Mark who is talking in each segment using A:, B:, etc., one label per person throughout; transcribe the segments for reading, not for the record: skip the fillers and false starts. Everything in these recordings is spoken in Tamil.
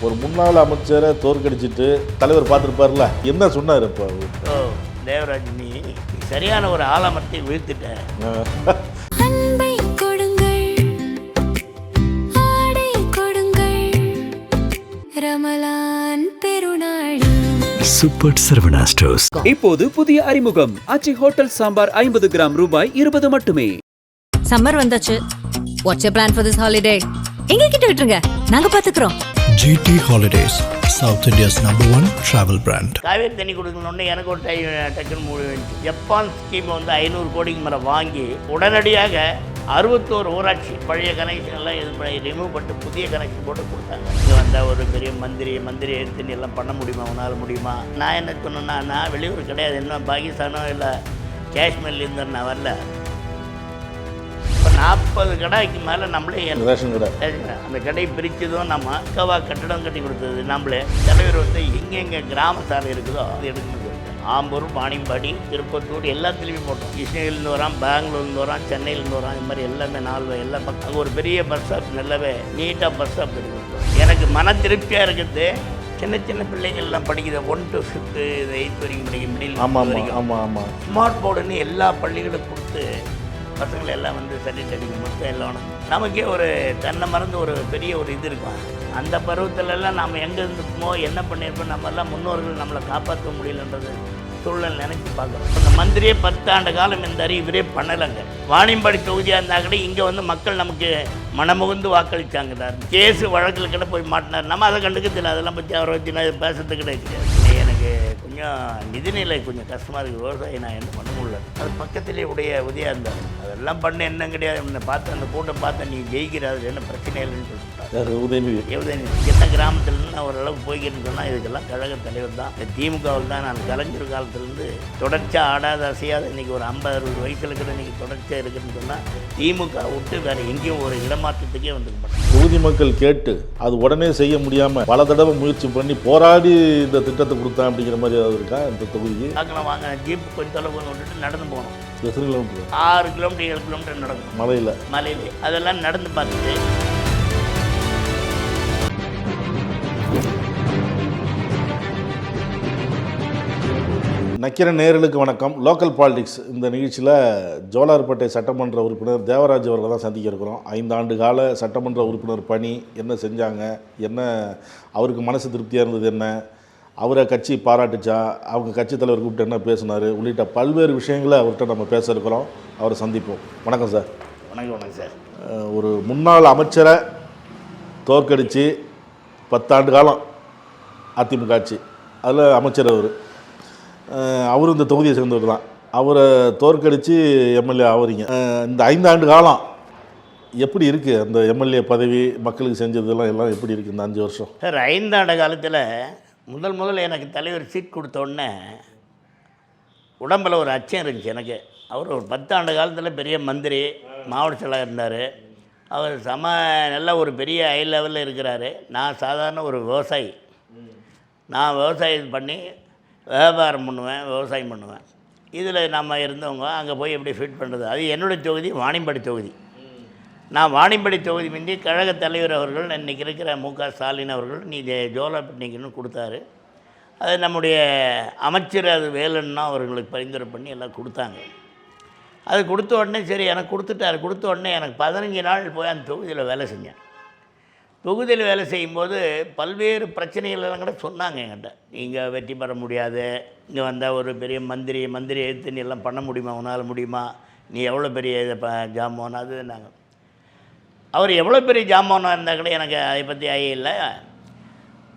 A: ஒரு முன்னாள் அமைச்சரை தோற்கடிச்சிட்டு தலைவர் பார்த்துருப்பார்ல, என்ன சொன்னார் இப்போ?
B: ஓ தேவராஜ், நீ சரியான ஒரு ஆலமரத்தை வீழ்த்திட்ட.
C: அன்பை கொடுங்கள், ஆடை கொடுங்கள், ரமலான் பெருநாள்.
D: Super Saravana stores.
E: இப்போது புதிய அறிமுகம் ஆச்சி ஹோட்டல் சாம்பார் 50 கிராம் ரூபாய் 20 மட்டுமே.
F: சம்மர் வந்தாச்சு. What's your plan for this holiday? எங்க கிட்ட விட்டுருங்க, நாங்க பாத்துக்கிறோம்.
D: GT Holidays, South India's #1 travel brand.
B: Kaveri தண்ணி கொடுக்கணுன்னு எனக்கு ஒரு டக்குன்னு மூடி வந்துச்சு. ஜப்பான் ஸ்கீம் வந்து 500 கோடிக்கு மேலே வாங்கி உடனடியாக 61 ஊராட்சி பழைய கனெக்ஷன் எல்லாம் இது பண்ணி ரிமூவ் பண்ணிட்டு புதிய கனெக்ஷன் போட்டு கொடுத்தாங்க. இங்கே வந்தால் ஒரு பெரிய மந்திரி எடுத்து எல்லாம் பண்ண முடியுமா, உன்னால் முடியுமா? நான் என்ன சொன்னேன்னா, நான் வெளியூர் கிடையாது, என்ன பாகிஸ்தானோ இல்லை காஷ்மீர்லேருந்து நான் வரல. இப்போ 40 கடைக்கு மேலே நம்மளே
A: ரேஷன் கடை,
B: அந்த கடையை பிரித்ததும் நம்ம அக்கவா கட்டடம் கட்டி கொடுத்தது நம்மளே. தலைவர் வந்து எங்கெங்கே கிராம சாலை இருக்குதோ அது எடுக்கணும். ஆம்பூர், வாணியம்பாடி, திருப்பத்தூர் எல்லாத்துலேயுமே போட்டோம். கிருஷ்ணகிரிலேருந்து வரான், பெங்களூர்லேருந்து வரான், சென்னையிலேருந்து வரான், இது மாதிரி எல்லாமே 4 எல்லா பக்கம் அங்கே ஒரு பெரிய பஸ் ஸ்டாப் நல்லாவே நீட்டாக பஸ் ஸ்டாப் இருக்குது. எனக்கு மன திருப்தியாக இருக்குது. சின்ன பிள்ளைங்கள்லாம் படிக்கிற 1 to 5th 8th வரைக்கும் படிக்க முடியல.
A: ஆமாம்.
B: ஸ்மார்ட் போர்டுன்னு எல்லா பள்ளிகளும் கொடுத்து பசங்களை எல்லாம் வந்து சர்டிஃபிகேட் மொத்தம் எல்லாம் நமக்கே ஒரு தன்னை மறந்து ஒரு பெரிய ஒரு இது இருக்கும். அந்த பருவத்திலெல்லாம் நாம் எங்கே இருந்துப்போமோ என்ன பண்ணியிருப்போம், நம்மெல்லாம் முன்னோர்கள் நம்மளை காப்பாற்ற முடியலன்றது சூழல் நினச்சி பார்க்குறோம். அந்த மந்திரியே 10 ஆண்டு காலம் இந்த இவரே பண்ணலைங்க. வாணியம்பாடி தொகுதியாக இருந்தால் கூட இங்கே வந்து மக்கள் நமக்கு மனமுகுந்து வாக்களித்தாங்க. கேஸு வழக்கில் கிட்ட போய் மாட்டினார், நம்ம அதை கண்டுக்கிறதில்லை. அதெல்லாம் பற்றி அவரை பற்றி நான் பேசுறது கிடையாது. எனக்கு கொஞ்சம் நிதிநிலை கொஞ்சம் கஷ்டமாக இருக்குது. விவசாயி நான் என்ன பண்ண முடியல. அது பக்கத்திலே உதயா இருந்தார். அதெல்லாம் பண்ண என்ன கிடையாது. என்னை பார்த்து அந்த கூட்டம் பார்த்து நீ ஜெயிக்கிறாரு, என்ன பிரச்சனை இல்லைன்னு சொல்லிட்டார். உதயநிதி என்ன கிராமத்துலேருந்து நான் ஓரளவுக்கு போய்கிட்டு சொன்னால் இதுக்கெல்லாம் கழக தலைவர் தான். இந்த திமுகவில் தான் நான் கலைஞர் காலத்திலேருந்து தொடர்ச்சியாக ஆடாத அசையாத இன்றைக்கி ஒரு 50-60 வயசில் இருக்கிற இன்றைக்கி தொடர்ச்சியாக இருக்குதுன்னு சொன்னால் திமுக விட்டு வேறு எங்கேயும் ஒரு இடமாற்றத்துக்கே வந்துக்க மாட்டேன்.
A: தொகுதி மக்கள் கேட்டு அது உடனே செய்ய முடியாமல் பல தடவை முயற்சி பண்ணி போராடி இந்த திட்டத்தை கொடுத்தேன் அப்படிங்கிற மாதிரி ஏதாவது இருக்கா இந்த தொகுதிக்கு?
B: பார்க்கலாம் வாங்க. ஜீப்பு கொஞ்சம் தொலைவு விட்டுட்டு நடந்து போகணும்.
A: எத்தனை கிலோமீட்டர்? 6
B: கிலோமீட்டர் 7 கிலோமீட்டர் நடக்கும். மலையிலே அதெல்லாம் நடந்து பார்த்துட்டு
A: நக்கிர நேயர்களுக்கு வணக்கம். லோக்கல் பாலிடிக்ஸ் இந்த நிகழ்ச்சியில் ஜோலார்பேட்டை சட்டமன்ற உறுப்பினர் தேவராஜ் அவர்களை தான் சந்திக்க இருக்கிறோம். 5 ஆண்டு கால சட்டமன்ற உறுப்பினர் பணி என்ன செஞ்சாங்க, என்ன அவருக்கு மனசு திருப்தியாக இருந்தது, என்ன அவரை கட்சி பாராட்டுச்சா, அவங்க கட்சி தலைவர் கூப்பிட்டு என்ன பேசினார் உள்ளிட்ட பல்வேறு விஷயங்களை அவர்கிட்ட நம்ம பேச இருக்கிறோம். அவரை சந்திப்போம். வணக்கம் சார்.
B: வணக்கம் சார்.
A: ஒரு முன்னாள் அமைச்சரை தோற்கடித்து 10 ஆண்டு காலம் அதிமுக ஆட்சி, அதில் அமைச்சர் அவரும் இந்த தொகுதியை சேர்ந்தவர் தான். அவரை தோற்கடித்து எம்எல்ஏ ஆகிறீங்க. இந்த 5 ஆண்டு காலம் எப்படி இருக்குது? அந்த எம்எல்ஏ பதவி மக்களுக்கு செஞ்சதெல்லாம் எல்லாம் எப்படி இருக்குது இந்த 5 வருஷம்?
B: சார், 5 ஆண்டு காலத்தில் முதல் எனக்கு தலைவர் சீட் கொடுத்தோடனே உடம்பில் ஒரு அச்சம் இருந்துச்சு எனக்கு. அவர் ஒரு 10 ஆண்டு காலத்தில் பெரிய மந்திரி, மாவட்ட செயலாளர் இருந்தார். அவர் நல்ல ஒரு பெரிய ஹை லெவலில் இருக்கிறாரு. நான் சாதாரண ஒரு விவசாயி. நான் விவசாயம் பண்ணி வியாபாரம் பண்ணுவேன், விவசாயம் பண்ணுவேன். இதில் நம்ம இருந்தவங்க அங்கே போய் எப்படி ஃபிட் பண்ணுறது? அது என்னுடைய தொகுதி வாணியம்பாடி தொகுதி. நான் வாணியம்பாடி தொகுதி முந்தி கழக தலைவர் அவர்கள் இன்றைக்கி இருக்கிற மு.க. ஸ்டாலின் அவர்கள் நீ ஜோலார்பேட்டைக்குன்னு கொடுத்தாரு. அது நம்முடைய அமைச்சர் அது வேலுன்னா அவர்களுக்கு பரிந்துரை பண்ணி எல்லாம் கொடுத்தாங்க. அது கொடுத்த உடனே சரி எனக்கு கொடுத்துட்டாரு. கொடுத்த உடனே எனக்கு 15 நாள் போய் அந்த தொகுதியில் வேலை செஞ்சேன். தொகுதியில் வேலை செய்யும்போது பல்வேறு பிரச்சனைகளெல்லாம் கூட சொன்னாங்க என்கிட்ட. நீங்கள் வெற்றி பெற முடியாது, இங்கே வந்தால் ஒரு பெரிய மந்திரி எடுத்து நீ எல்லாம் பண்ண முடியுமா, உன்னால் முடியுமா, நீ எவ்வளோ பெரிய இதை ஜாமான் அது நாங்கள். அவர் எவ்வளோ பெரிய ஜாமானாக இருந்தால் கூட எனக்கு அதை பற்றி இல்லை.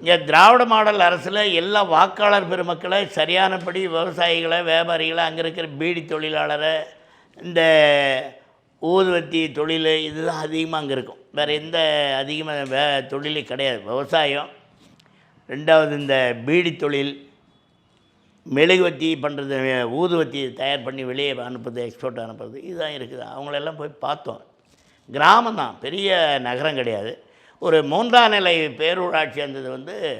B: இங்கே திராவிட மாடல் அரசில் எல்லா வாக்காளர் பெருமக்களை சரியானபடி விவசாயிகளை, வியாபாரிகளை, அங்கே இருக்கிற பீடி தொழிலாளரை, இந்த ஊதுவத்தி தொழில் இதுதான் அதிகமாக அங்கே இருக்கும். வேறு எந்த அதிகமாக தொழிலே கிடையாது. விவசாயம், 2வது இந்த பீடி தொழில், மெழுகுவத்தி பண்ணுறது, ஊதுவத்தி தயார் பண்ணி வெளியே அனுப்புறது, எக்ஸ்போர்ட் அனுப்புறது, இதுதான் இருக்குது. அவங்களெல்லாம் போய் பார்த்தோம். கிராமம் தான், பெரிய நகரம் கிடையாது. ஒரு 3ஆம் நிலை பேரூராட்சி இருந்தது.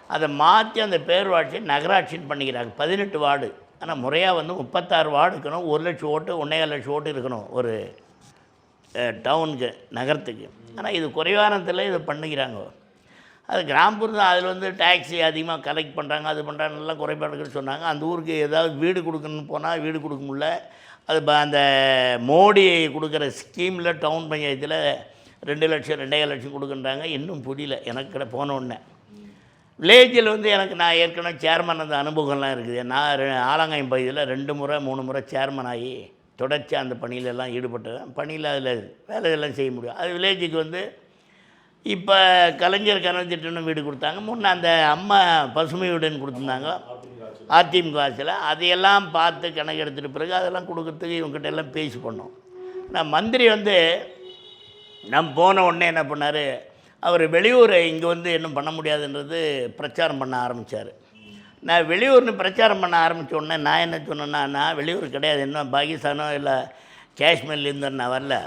B: அதை மாற்றி அந்த பேரூராட்சியை நகராட்சின்னு பண்ணிக்கிறாங்க. 18 வார்டு. ஆனால் முறையாக 36 வார்டு இருக்கணும். 1 லட்சம் ஓட்டு 1.25 லட்சம் ஓட்டு இருக்கணும் ஒரு டவுனுக்கு, நகரத்துக்கு. ஆனால் இது குறைவானத்தில் இதை பண்ணிக்கிறாங்க. அது கிராமப்புறம் தான். அதில் வந்து டேக்ஸி அதிகமாக கலெக்ட் பண்ணுறாங்க, அது பண்ணுறாங்க, நல்லா குறைபாடுகள் சொன்னாங்க. அந்த ஊருக்கு ஏதாவது வீடு கொடுக்கணும்னு போனால் வீடு கொடுக்க முடியல. அது அந்த மோடி கொடுக்குற ஸ்கீமில் டவுன் பஞ்சாயத்தில் 2 லட்சம் 2.5 லட்சம் கொடுக்குறாங்க. இன்னும் புரியல எனக்கு போன உடனே. வில்லேஜில் வந்து எனக்கு நான் ஏற்கனவே சேர்மன் அந்த அனுபவம்லாம் இருக்குது. நான் ஆலங்காயம் பகுதியில் 2 முறை 3 முறை சேர்மன் ஆகி தொடர்ச்சி அந்த பணியிலெல்லாம் ஈடுபட்டேன். பணியில் அதில் வேலையெல்லாம் செய்ய முடியும். அது வில்லேஜுக்கு வந்து இப்போ கலைஞர் கனவு திட்டம்னு வீடு கொடுத்தாங்க. முன்னே அந்த அம்மா பசுமை வீடுன்னு கொடுத்துருந்தாங்க அதிமுக ஆட்சியில். அதையெல்லாம் பார்த்து கணக்கு எடுத்துகிட்ட பிறகு அதெல்லாம் கொடுக்கறதுக்கு இவங்ககிட்ட எல்லாம் பேசி பண்ணோம். நான் மந்திரி வந்து நம்ம போன உடனே என்ன பண்ணார், அவர் வெளியூர் இங்கே வந்து இன்னும் பண்ண முடியாதுன்றது பிரச்சாரம் பண்ண ஆரம்பித்தார். நான் வெளியூர்னு பிரச்சாரம் பண்ண ஆரம்பித்த உடனே நான் என்ன சொன்னேன்னா, நான் வெளியூர் கிடையாது, இன்னும் பாகிஸ்தானோ இல்லை காஷ்மீர்லேருந்து நான் வரல,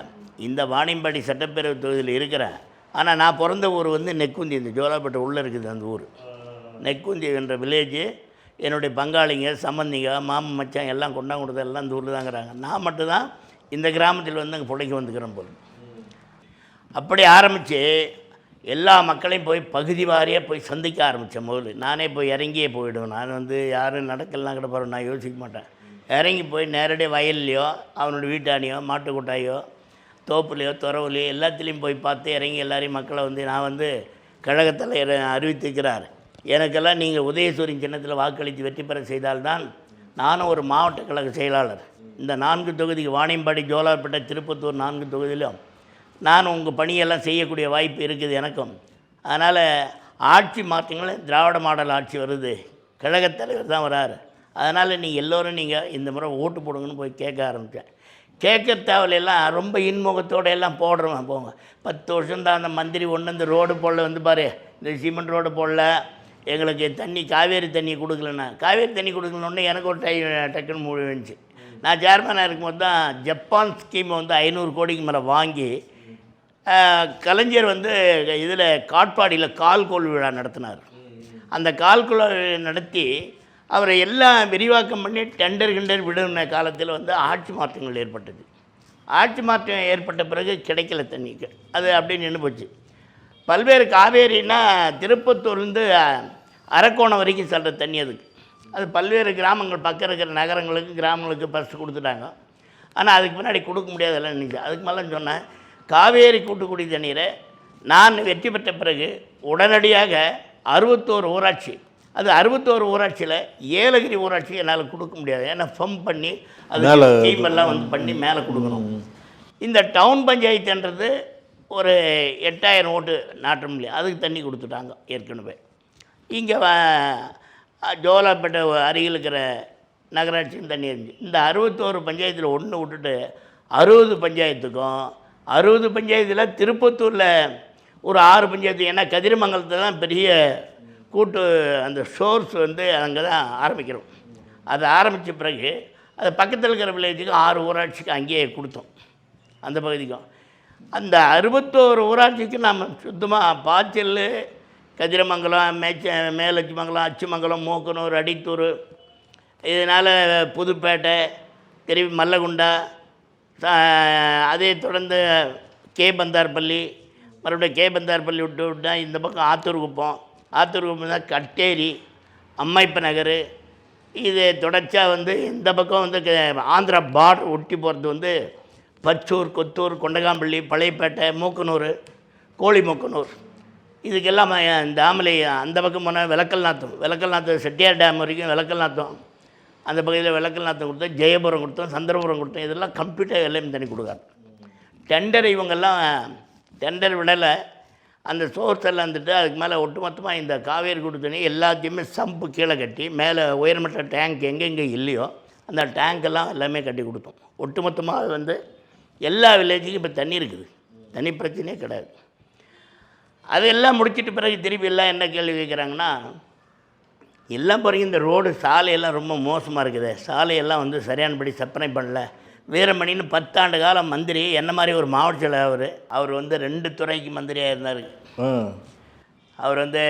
B: இந்த வாணியம்பாடி சட்டப்பேரவை தொகுதியில் இருக்கிறேன். ஆனால் நான் பிறந்த ஊர் வந்து நெக்குந்தி, இந்த ஜோலாப்பேட்டை உள்ளே இருக்குது அந்த ஊர் நெக்குந்தி என்ற வில்லேஜு. என்னுடைய பங்காளிங்க சம்பந்திங்க மாமன் மச்சான் எல்லாம் கொண்டாங்க எல்லாம் இந்த ஊரில் தாங்கிறாங்க. நான் மட்டும்தான் இந்த கிராமத்தில் வந்து அங்கே பிழைக்க வந்துக்கிறேன் போல். அப்படி ஆரம்பித்து எல்லா மக்களையும் போய் பகுதி வாரியாக போய் சந்திக்க ஆரம்பித்தேன். முதல்ல நானே போய் இறங்கியே போயிடுவேன். நான் வந்து யாரும் நடக்கலாம் கிட்ட போகிறேன், நான் யோசிக்க மாட்டேன். இறங்கி போய் நேரடியாக வயல்லையோ அவனோட வீட்டானியோ மாட்டுக்கொட்டாயோ தோப்புலையோ துறவுலையோ எல்லாத்துலேயும் போய் பார்த்து இறங்கி எல்லாரையும் மக்களை வந்து நான் வந்து கழகத்தில் அறிவித்திருக்கிறார், எனக்கெல்லாம் நீங்கள் உதயசூரியன் சின்னத்தில் வாக்களித்து வெற்றி பெற செய்தால்தான் நானும் ஒரு மாவட்ட கழக செயலாளர். இந்த 4 தொகுதிக்கு வாணியம்பாடி ஜோலார்பேட்டை திருப்பத்தூர் 4 தொகுதியிலும் நான் உங்கள் பணியெல்லாம் செய்யக்கூடிய வாய்ப்பு இருக்குது எனக்கும். அதனால் ஆட்சி மாற்றங்கள் திராவிட மாடல் ஆட்சி வருது, கழகத் தலைவர் தான் வராரு, அதனால் நீங்கள் எல்லோரும் நீங்கள் இந்த முறை ஓட்டு போடுங்கன்னு போய் கேட்க ஆரம்பித்தேன். கேட்க தேவையில்லாம் ரொம்ப இன்முகத்தோடு எல்லாம் போடுறோம். போங்க 10 வருஷம் தான் அந்த மந்திரி ஒன்று இந்த ரோடு போடல வந்து பாரு, இந்த சிமெண்ட் ரோடு போடல, எங்களுக்கு தண்ணி காவேரி தண்ணி கொடுக்கலண்ணா. காவேரி தண்ணி கொடுக்கலன்னு எனக்கு ஒரு டக்குன்னு முடிஞ்சிச்சு. நான் சேர்மனாக இருக்கும்போது தான் ஜப்பான் ஸ்கீமை வந்து 500 கோடிக்கு மேலே வாங்கி கலைஞர் வந்து இதில் காட்பாடியில் கால்கோள் விழா நடத்தினார். அந்த கால்கோள் நடத்தி அவரை எல்லாம் விரிவாக்கம் பண்ணி டெண்டர் விடுன காலத்தில் வந்து ஆட்சி மாற்றங்கள் ஏற்பட்டது. ஆட்சி மாற்றம் ஏற்பட்ட பிறகு கிடைக்கல தண்ணிக்கு, அது அப்படியே நின்று போச்சு. பல்வேறு காவேரின்னா திருப்பத்தூர்லேருந்து அரக்கோணம் வரைக்கும் செல்கிற தண்ணி அது பல்வேறு கிராமங்கள் பக்கம் இருக்கிற நகரங்களுக்கு கிராமங்களுக்கு ஃபஸ்ட்டு கொடுத்துட்டாங்க. ஆனால் அதுக்கு முன்னாடி கொடுக்க முடியாதெல்லாம் நினைச்சு அதுக்கு மேலே சொன்னேன், காவேரி கூட்டுக்குடி தண்ணீரை நான் வெற்றி பெற்ற பிறகு உடனடியாக 61 ஊராட்சி, அது 61 ஊராட்சியில் ஏலகிரி ஊராட்சி என்னால் கொடுக்க முடியாது, ஏன்னா ஃபம் பண்ணி அது ஸ்கீம் எல்லாம் வந்து பண்ணி மேலே கொடுக்கணும். இந்த டவுன் பஞ்சாயத்துன்றது ஒரு 8000 ஓட்டு நாட்டம் இல்லையா, அதுக்கு தண்ணி கொடுத்துட்டாங்க ஏற்கனவே. இங்கே ஜோலாப்பேட்டை அருகில் இருக்கிற நகராட்சியும் தண்ணி இருந்துச்சு. இந்த 61 பஞ்சாயத்தில் ஒன்று விட்டுட்டு 60 பஞ்சாயத்துக்கும் 60 பஞ்சாயத்தில் திருப்பத்தூரில் ஒரு 6 பஞ்சாயத்து, ஏன்னா கதிரமங்கலத்தில் தான் பெரிய கூட்டு அந்த சோர்ஸ் வந்து அங்கே தான் ஆரம்பிக்கிறோம். அதை ஆரம்பித்த பிறகு அது பக்கத்தில் இருக்கிற வில்லேஜுக்கு 6 ஊராட்சிக்கு அங்கேயே கொடுத்தோம், அந்த பகுதிக்கும். அந்த 61 ஊராட்சிக்கு நம்ம சுத்தமாக பாய்ச்சல், கதிரமங்கலம், மேலச்சிமங்கலம், அச்சுமங்கலம், மூக்கனூர், அடித்தூர், இதனால் புதுப்பேட்டை, திரும்பி மல்லகுண்டா, அதே தொடர்ந்து கேபந்தார்பள்ளி, மறுபடியும் கேபந்தார்பள்ளி விட்டால் இந்த பக்கம் ஆத்தூர் குப்பம் தான் கட்டேரி, அம்மைப்ப நகர், இது தொடர்ச்சியாக வந்து இந்த பக்கம் வந்து ஆந்திரா பார்டர் ஒட்டி போகிறது வந்து பச்சூர், கொத்தூர், கொண்டகாம்பள்ளி, பழையப்பேட்டை, மூக்கனூர், கோழிமூக்கனூர், இதுக்கெல்லாம் இந்த ஆமலை அந்த பக்கம் போனால் விளக்கல்நாத்தம் செட்டியார் டேம் வரைக்கும் விளக்கல்நாத்தம், அந்த பகுதியில் விளக்கல்நாத்தம் கொடுத்தோம், ஜெயபுரம் கொடுத்தோம், சந்திரபுரம் கொடுத்தோம். இதெல்லாம் கம்ப்யூட்டர் எல்லாம் தண்ணி கொடுக்காரு. டெண்டர் இவங்கெல்லாம் டெண்டர் விடலை, அந்த சோர்ஸ் எல்லாம் வந்துட்டு அதுக்கு மேலே ஒட்டுமொத்தமாக இந்த காவேரி கூட்டு தண்ணி எல்லாத்தையுமே சம்பு கீழே கட்டி மேலே உயர்மட்ட டேங்க் எங்கெங்கே இல்லையோ அந்த டேங்க்கெல்லாம் எல்லாமே கட்டி கொடுத்தோம். ஒட்டுமொத்தமாக அது வந்து எல்லா வில்லேஜுக்கும் இப்போ தண்ணி இருக்குது, தண்ணி பிரச்சனையே கிடையாது. அதெல்லாம் முடிச்சிட்டு பிறகு திருப்பி எல்லாம் என்ன கேள்வி கேட்குறாங்கன்னா, எல்லாம் பிறகு இந்த ரோடு சாலையெல்லாம் ரொம்ப மோசமாக இருக்குது, சாலையெல்லாம் வந்து சரியானபடி செப்பனை பண்ணல. வீரமணின்னு 10 ஆண்டு காலம் மந்திரி, என்ன மாதிரி ஒரு மாவட்ட செயலர், அவர் வந்து 2 துறைக்கு மந்திரியாக இருந்தார். அவர் வந்து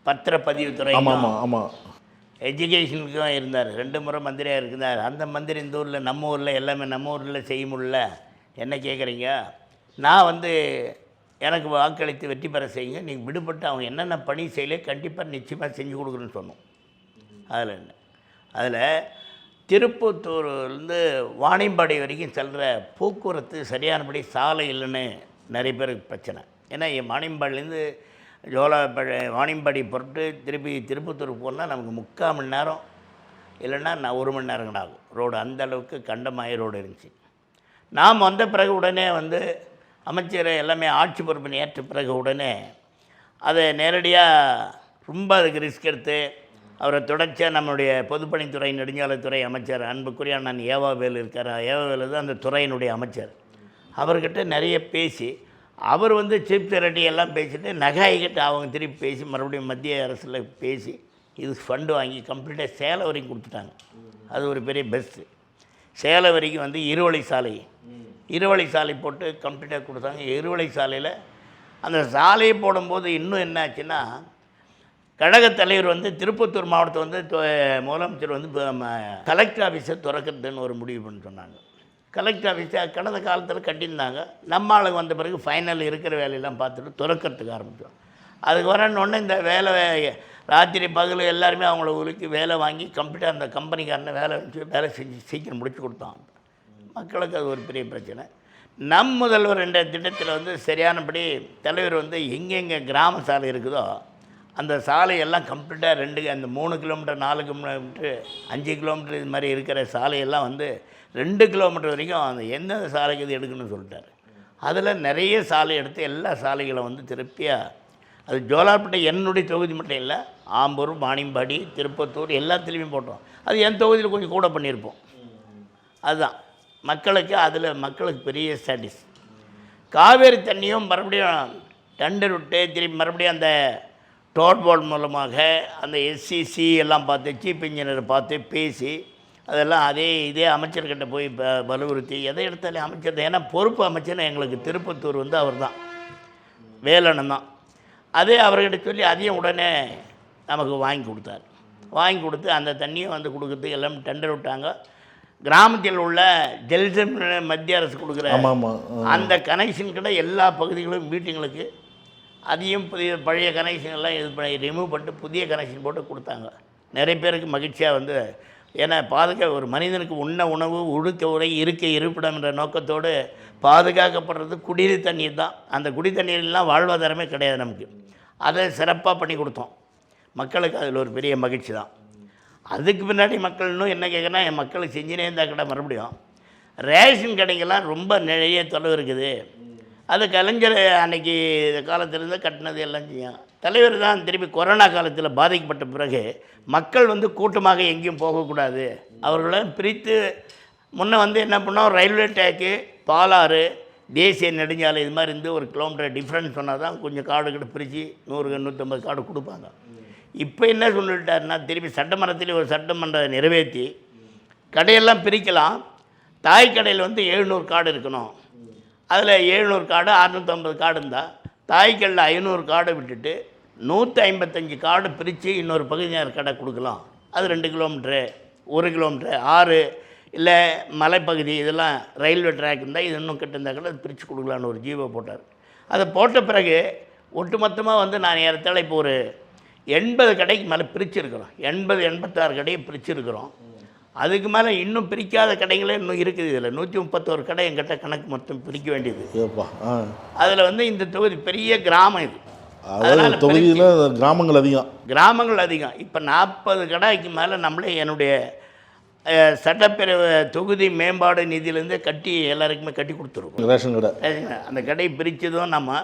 B: பத்திரப்பதிவு துறை, எஜுகேஷனுக்கும் இருந்தார், 2 முறை மந்திரியாக இருந்தார். அந்த மந்திரி இந்த ஊரில் நம்ம ஊரில் எல்லாமே நம்ம ஊரில் செய்ய முடியல. என்ன கேட்குறீங்க, நான் வந்து எனக்கு வாக்களித்து வெற்றி பெற செய்யுங்க, நீங்கள் விடுபட்டு அவங்க என்னென்ன பணி செய்யலையோ கண்டிப்பாக நிச்சயமாக செஞ்சு கொடுக்குறேன்னு சொன்னோம். அதில் என்ன, அதில் திருப்பத்தூர்லேருந்து வாணியம்பாடி வரைக்கும் செல்கிற போக்குவரத்து சரியானபடி சாலை இல்லைன்னு நிறைய பேருக்கு பிரச்சனை. ஏன்னா வாணியம்பாடிலேருந்து வாணியம்பாடி பொருட்டு திருப்பி திருப்பத்தூருக்கு போனால் நமக்கு 3/4 மணி நேரம் இல்லைன்னா 1 மணி நேரம் கூட ஆகும் ரோடு. அந்த அளவுக்கு கண்டமாய ரோடு இருந்துச்சு. நாம் வந்த பிறகு உடனே அமைச்சர் எல்லாமே ஆட்சி பொறுப்பினை ஏற்ற பிறகு உடனே அதை நேரடியாக ரொம்ப அதுக்கு ரிஸ்க் எடுத்து அவரை தொடர்ச்சியாக நம்முடைய பொதுப்பணித்துறை நெடுஞ்சாலைத்துறை அமைச்சர் அன்புக்குரிய அண்ணன் ஏவாவேல் இருக்கார். ஏவாவேல் தான் அந்த துறையினுடைய அமைச்சர். அவர்கிட்ட நிறைய பேசி அவர் சீஃப் செக்ரட்டரி எல்லாம் பேசிட்டு நகாய்கிட்ட அவங்க திருப்பி பேசி மறுபடியும் மத்திய அரசில் பேசி இது ஃபண்டு வாங்கி கம்ப்ளீட்டாக சேலம் வரைக்கும் கொடுத்துட்டாங்க. அது ஒரு பெரிய பெஸ்ட்டு. சேலம் வரைக்கும் இருவழி சாலை போட்டு கம்ப்ளீட்டாக கொடுத்தாங்க. இருவழி சாலையில் அந்த சாலையை போடும்போது இன்னும் என்ன ஆச்சுன்னா, கழகத் தலைவர் திருப்பத்தூர் மாவட்டத்தை முதலமைச்சர் கலெக்டர் ஆஃபீஸை திறக்கிறதுன்னு ஒரு முடிவு பண்ணி சொன்னாங்க. கலெக்டர் ஆஃபீஸை கடந்த காலத்தில் கட்டியிருந்தாங்க. நம்ம ஆளுங்க வந்த பிறகு ஃபைனல் இருக்கிற வேலையெல்லாம் பார்த்துட்டு திறக்கிறதுக்கு ஆரம்பித்தோம். அதுக்கு வரணுன்னே இந்த வேலை ராத்திரி பகல் எல்லாருமே அவங்கள உருக்கி வேலை வாங்கி கம்ப்ளீட்டாக அந்த கம்பெனிக்காரனை வேலை செஞ்சு சீக்கிரம் முடிச்சு கொடுத்தோம். மக்களுக்கு அது ஒரு பெரிய பிரச்சனை. நம் முதல்வர் என்ற திட்டத்தில் சரியானபடி தலைவர் எங்கெங்கே கிராம சாலை இருக்குதோ அந்த சாலையெல்லாம் கம்ப்ளீட்டாக அந்த 3 கிலோமீட்டர் 4 கிலோமீட்டர் 5 கிலோமீட்டர் இது மாதிரி இருக்கிற சாலையெல்லாம் 2 கிலோமீட்டர் வரைக்கும் அந்த எந்தெந்த சாலைக்கு இது எடுக்கணும்னு சொல்லிட்டார். அதில் நிறைய சாலை எடுத்து எல்லா சாலைகளும் திருப்பியாக அது ஜோலார்பேட்டை என்னுடைய தொகுதி மட்டும் இல்லை, ஆம்பூர், வாணியம்பாடி, திருப்பத்தூர் எல்லாத்துலேயுமே போட்டோம். அது என் தொகுதியில் கொஞ்சம் கூட பண்ணியிருப்போம். அதுதான் மக்களுக்கு பெரிய ஸ்டாட்டிஸ். காவேரி தண்ணியும் மறுபடியும் டெண்டர் விட்டு திருப்பி மறுபடியும் அந்த டோட் போர்டு மூலமாக அந்த SCC எல்லாம் பார்த்து சீஃப் இன்ஜினியரை பார்த்து பேசி அதெல்லாம் இதே அமைச்சர்கிட்ட போய் வலியுறுத்தி எதை எடுத்தாலே அமைச்சர் தான். ஏன்னா பொறுப்பு அமைச்சர்னு எங்களுக்கு திருப்பத்தூர் அவர் தான், வேலண்ணன் தான். அதே அவர்கிட்ட சொல்லி அதையும் உடனே நமக்கு வாங்கி கொடுத்தார். வாங்கி கொடுத்து அந்த தண்ணியும் கொடுக்குறதுக்கு எல்லாம் டெண்டர் விட்டாங்க. கிராமத்தில் உள்ள ஜல்சன் மத்திய அரசு கொடுக்குற அந்த கனெக்ஷன் கூட எல்லா பகுதிகளும் வீட்டுங்களுக்கு அதையும் பழைய கனெக்ஷன் எல்லாம் இது பண்ணி ரிமூவ் பண்ணிட்டு புதிய கனெக்ஷன் போட்டு கொடுத்தாங்க. நிறைய பேருக்கு மகிழ்ச்சியாக ஏன்னா ஒரு மனிதனுக்கு உண்ண உணவு, உடுக்க உரை, இருக்க இருப்பிடம் என்ற நோக்கத்தோடு பாதுகாக்கப்படுறது குடிநீர் தண்ணீர் தான். அந்த குடி தண்ணீர்லாம் வாழ்வாதாரமே கிடையாது நமக்கு. அதை சிறப்பாக பண்ணி கொடுத்தோம். மக்களுக்கு அதில் ஒரு பெரிய மகிழ்ச்சி தான். அதுக்கு பின்னாடி மக்கள் இன்னும் என்ன கேட்குறேன்னா, என் மக்களுக்கு செஞ்சுனே இருந்தால் கடை மறுபடியும் ரேஷன் கடைகள்லாம் ரொம்ப நிறைய தொலைவு இருக்குது. அது கலைஞர் அன்னைக்கு காலத்திலேருந்து கட்டினது எல்லாம் செய்யும். தலைவர் தான் திருப்பி கொரோனா காலத்தில் பாதிக்கப்பட்ட பிறகு மக்கள் கூட்டமாக எங்கேயும் போகக்கூடாது, அவர்களை பிரித்து முன்னே என்ன பண்ணோம், ரயில்வே ட்ராக்கு, பாலாறு, தேசிய நெடுஞ்சாலை இது மாதிரி 1 கிலோமீட்டர் டிஃப்ரென்ஸ் சொன்னால் தான் கொஞ்சம் காடு கிட்ட பிரித்து 100-150 காடு கொடுப்பாங்க. இப்போ என்ன சொல்லிட்டாருன்னா, திருப்பி சட்டமன்றத்தில் ஒரு சட்டமன்றம் நிறைவேற்றி கடையெல்லாம் பிரிக்கலாம். தாய் கடையில் 700 காடு இருக்கணும். அதில் 700 காடு 650 காடு இருந்தால் தாய்க்கல்ல 500 காடை விட்டுட்டு 155 காடு பிரித்து இன்னொரு பகுதியார் கடை கொடுக்கலாம். அது 2 கிலோமீட்ரு 1 கிலோமீட்ரு 6 இல்லை மலைப்பகுதி இதெல்லாம் ரயில்வே ட்ராக் இருந்தால் இது இன்னும் கிட்ட கடை பிரித்து கொடுக்கலான்னு ஒரு ஜீவோ போட்டார். அதை போட்ட பிறகு ஒட்டுமொத்தமாக நான் ஏறத்தாழ இப்போ ஒரு 80 கடைக்கு மேலே பிரிச்சுருக்கிறோம். 80-86 கடையை பிரிச்சுருக்கிறோம். அதுக்கு மேலே இன்னும் பிரிக்காத கடைகளே இன்னும் இருக்குது. இதில் 131 கடை என்கிட்ட கணக்கு மொத்தம் பிரிக்க வேண்டியது. அதில் இந்த தொகுதி பெரிய கிராமம் இது.
A: அதனால் தொகுதியில் கிராமங்கள் அதிகம். இப்போ 40 கடைக்கு மேலே நம்மளே என்னுடைய சட்டப்பேரவை தொகுதி மேம்பாடு நிதியிலேருந்து கட்டி எல்லாருக்குமே கட்டி கொடுத்துருக்கோம். ரேஷன் கடை அந்த கடையை பிரித்ததும் நம்ம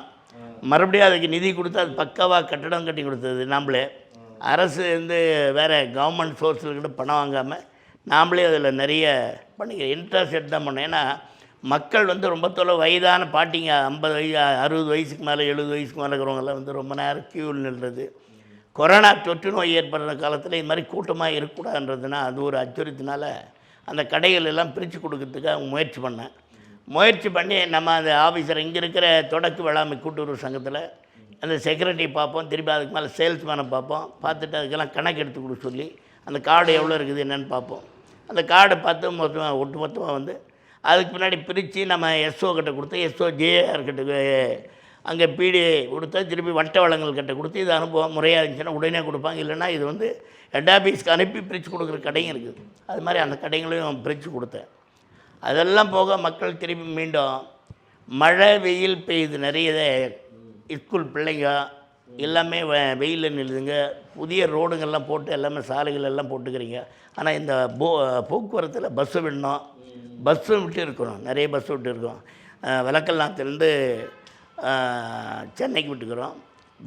A: மறுபடியும் அதுக்கு நிதி கொடுத்து அது பக்காவாக கட்டடம் கட்டி கொடுத்தது நாம்ளே. அரசு வேறு கவர்மெண்ட் சோர்ஸில் கூட பணம் வாங்காமல் நாம்ளே அதில் நிறைய பண்ணிக்க இன்ட்ரெஸ்ட் எடுத்து தான் பண்ணோம். ஏன்னா மக்கள் ரொம்ப தொலை வயதான பாட்டிங்க 50 வயசு 60 வயசுக்கு மேலே 70 வயசுக்கு மேலே இருக்கிறவங்கெல்லாம் ரொம்ப நேரம் க்யூவில் நின்றது. கொரோனா தொற்று நோய் ஏற்படுற காலத்தில் இது மாதிரி கூட்டமாக இருக்கக்கூடாதுன்றதுனா அது ஒரு அச்சுறுத்தினால அந்த கடைகள் எல்லாம் பிரித்து கொடுக்கறதுக்காக முயற்சி பண்ணி நம்ம அந்த ஆஃபீஸர் இங்கே இருக்கிற தொடக்க வேளாண்மை கூட்டுறவு சங்கத்தில் அந்த செக்ரட்டரி பார்ப்போம், திருப்பி அதுக்கு மேலே சேல்ஸ்மேனை பார்த்துட்டு அதுக்கெல்லாம் கணக்கு எடுத்து கொடுக்க சொல்லி அந்த கார்டு எவ்வளோ இருக்குது என்னென்னு பார்ப்போம். அந்த கார்டை பார்த்து ஒட்டுமொத்தமாக அதுக்கு பின்னாடி பிரித்து நம்ம SO கிட்ட கொடுத்து SO JR கிட்ட
B: அங்கே பீடி கொடுத்தா திருப்பி வட்ட வளங்கள் கிட்ட கொடுத்து இது அனுபவம் முறையாக இருந்துச்சுன்னா உடனே கொடுப்பாங்க. இல்லைன்னா இது வந்து ஹெட் ஆஃபீஸ்க்கு அனுப்பி பிரித்து கொடுக்குற கடையும் இருக்குது. அது மாதிரி அந்த கடைகளையும் பிரித்து கொடுத்தேன். அதெல்லாம் போக மக்கள் திருப்பி மீண்டும் மழை வெயில் பெய்யுது, நிறைய ஸ்கூல் பிள்ளைங்க எல்லாமே வெயிலில் நில்லுதுங்க. புதிய ரோடுங்கள்லாம் போட்டு எல்லாமே சாலைகள் எல்லாம் போட்டுக்கிறீங்க. ஆனால் இந்த போக்குவரத்தில் பஸ்ஸு விடணும், பஸ்ஸும் விட்டு இருக்கிறோம், நிறைய பஸ்ஸு விட்டு இருக்கோம். விளக்கல்லாத்துலேருந்து சென்னைக்கு விட்டுக்கிறோம்.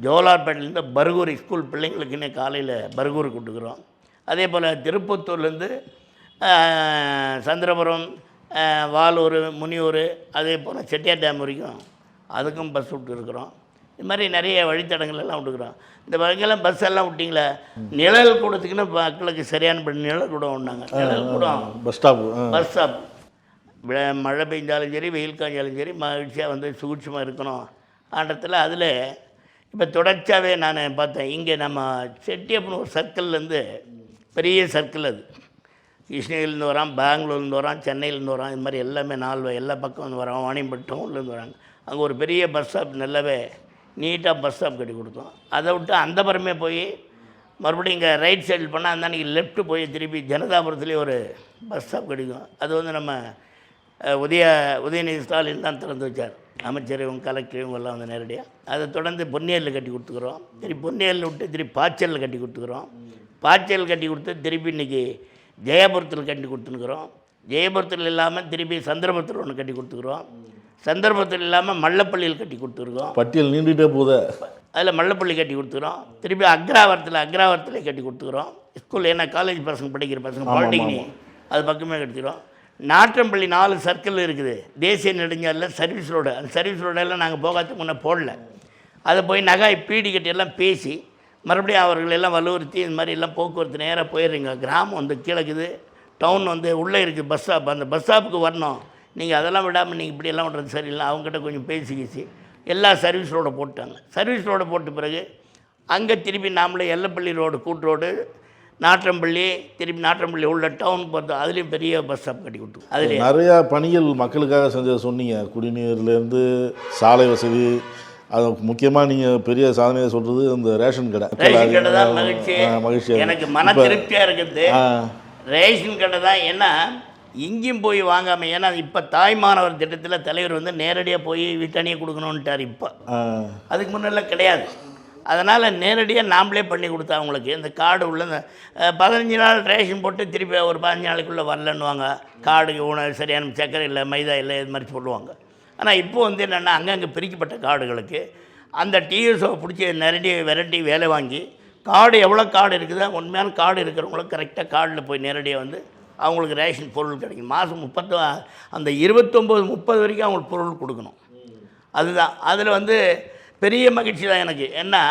B: ஜோலார்பேட்டையிலேருந்து பர்கூர் ஸ்கூல் பிள்ளைங்களுக்குன்னே காலையில் பர்கூருக்கு விட்டுக்கிறோம். அதே போல் திருப்பத்தூர்லேருந்து சந்திரபுரம், வாலூர், முனியூர், அதே போல் செட்டியார் டேம் வரைக்கும் அதுக்கும் பஸ் விட்டு இருக்கிறோம். இது மாதிரி நிறைய வழித்தடங்கள் எல்லாம் விட்டுக்கிறோம். இந்த வகையெல்லாம் பஸ் எல்லாம் விட்டிங்களே, நிழல் கூடத்துக்குன்னு மக்களுக்கு சரியான நிழல் கூட ஒன்றாங்க. நிழல் கூட
A: பஸ் ஸ்டாப்
B: மழை பெஞ்சாலும் சரி வெயில் காய்ஞ்சாலும் சரி மகிழ்ச்சியாக வந்து சூட்சமாக இருக்கணும் ஆண்டத்தில். அதில் இப்போ தொடர்ச்சியாகவே நான் பார்த்தேன். இங்கே நம்ம செட்டியப்பன் ஒரு சர்க்கிள்லேருந்து பெரிய சர்க்கிள், அது கிருஷ்ணகிரிலேருந்து வரான், பெங்களூர்லேருந்து வரான், சென்னையிலேருந்து வரான், இது மாதிரி எல்லாமே எல்லா பக்கம் வந்து வரான், வாணியம்பட்டு டவுன்லேருந்து வராங்க. அங்கே ஒரு பெரிய பஸ் ஸ்டாப் நல்லாவே நீட்டாக பஸ் ஸ்டாப் கட்டி கொடுத்தோம். அதை விட்டு அந்த புறமே போய் மறுபடியும் இங்கே ரைட் சைடில் பண்ணால் அந்த அன்றைக்கி லெஃப்ட்டு போய் திருப்பி ஜனதாபுரத்துலேயே ஒரு பஸ் ஸ்டாப் கிடைக்கும். அது வந்து நம்ம உதயநிதி ஸ்டாலின் தான் திறந்து வச்சார். அமைச்சர் இவங்க கலெக்டர் இவங்கெல்லாம் வந்து நேரடியாக. அதை தொடர்ந்து பொன்னியலில் கட்டி கொடுத்துக்குறோம். திருப்பி பொன்னியலில் விட்டு திருப்பி பாய்ச்சலில் கட்டி கொடுத்துக்குறோம். பாய்ச்சல் கட்டி கொடுத்து திருப்பி இன்றைக்கி ஜெயபுரத்தில் கட்டி கொடுத்துனுக்குறோம். ஜெயபுரத்தில் இல்லாமல் திருப்பி சந்திரபுரத்தில் ஒன்று கட்டி கொடுத்துக்குறோம். சந்தர்ப்பத்தில் இல்லாமல் மல்லப்பள்ளியில் கட்டி கொடுத்துருக்கோம்.
A: பட்டியல் நீண்டுகிட்டே போகுது.
B: அதில் மல்லப்பள்ளி கட்டி கொடுத்துக்கிறோம். திருப்பி அக்ராவரத்தில் கட்டி கொடுத்துக்கிறோம். ஸ்கூல் ஏன்னா காலேஜ் பசங்க படிக்கிற பசங்க பாலிடெக்னிக் அது பக்கமே கட்டிக்கிறோம். நாற்றம்பள்ளி 4 சர்க்கிள் இருக்குது. தேசிய நெடுஞ்சாலையில் சர்வீஸ் ரோடு, அந்த சர்வீஸ் ரோடெல்லாம் நாங்கள் போகாததுக்கு முன்னே போடல. அதை போய் நகாய் பீடி கட்டி எல்லாம் பேசி மறுபடியும் அவர்கள் எல்லாம் வலுவுறுத்தி இந்த மாதிரி எல்லாம் போக்குவரத்து நேராக போயிடுறீங்க. கிராமம் வந்து கீழக்குது, டவுன் வந்து உள்ளே இருக்குது பஸ் ஸ்டாப், அந்த பஸ் ஸ்டாப்புக்கு வரணும், நீங்கள் அதெல்லாம் விடாமல் நீங்கள் இப்படியெல்லாம் விடுறது சரியில்லை. அவங்ககிட்ட கொஞ்சம் பேசி எல்லா சர்வீஸ் ரோடை போட்டாங்க. சர்வீஸ் ரோடை போட்ட பிறகு அங்கே திருப்பி நாமளே எல்லப்பள்ளி ரோடு, கூட்டு ரோடு, நாற்றம்பள்ளி, திருப்பி நாற்றம்பள்ளி உள்ள டவுனுக்கு பார்த்தோம். அதுலேயும் பெரிய பஸ் ஸ்டாப் கட்டி கொடுத்தோம். அதில்
A: நிறையா பணிகள் மக்களுக்காக செஞ்சதை சொன்னீங்க. குடிநீர்லேருந்து சாலை வசதி, அது முக்கியமாக நீங்கள் பெரிய சாதனையை சொல்கிறது இந்த ரேஷன் கடை.
B: ரேஷன் கடை தான் மகிழ்ச்சி. எனக்கு மன திருப்தியாக இருக்குது. ரேஷன் கடை தான். ஏன்னா இங்கேயும் போய் வாங்காமல், ஏன்னா இப்போ தாய்மானவர் திட்டத்தில் தலைவர் வந்து நேரடியாக போய் வீட்டானியே கொடுக்கணுன்ட்டார். இப்போ அதுக்கு முன்னெல்லாம் கிடையாது. அதனால் நேரடியாக நாம்ளே பண்ணி கொடுத்தா அவங்களுக்கு இந்த கார்டு உள்ள இந்த 15 நாள் ரேஷன் போட்டு திருப்பி ஒரு 15 நாளைக்குள்ளே வரலன்னுவாங்க. கார்டுக்கு உணவு சரியான சக்கரை இல்லை, மைதா இல்லை, இது மாதிரி சொல்லுவாங்க. ஆனால் இப்போ வந்து என்னென்னா அங்கங்கே பிரிக்கப்பட்ட கார்டுகளுக்கு அந்த டிஎஸ்ஓ பிடிச்சி வெரைட்டி வேலை வாங்கி கார்டு எவ்வளோ கார்டு இருக்குதோ உண்மையான கார்டு இருக்கிறவங்களுக்கு கரெக்டாக கார்டில் போய் நேரடியாக வந்து அவங்களுக்கு ரேஷன் பொருள் கிடைக்கும். மாதம் 29-30 வரைக்கும் அவங்களுக்கு பொருள் கொடுக்கணும். அதுதான் அதில் வந்து பெரிய மகிழ்ச்சி தான் எனக்கு. ஏன்னா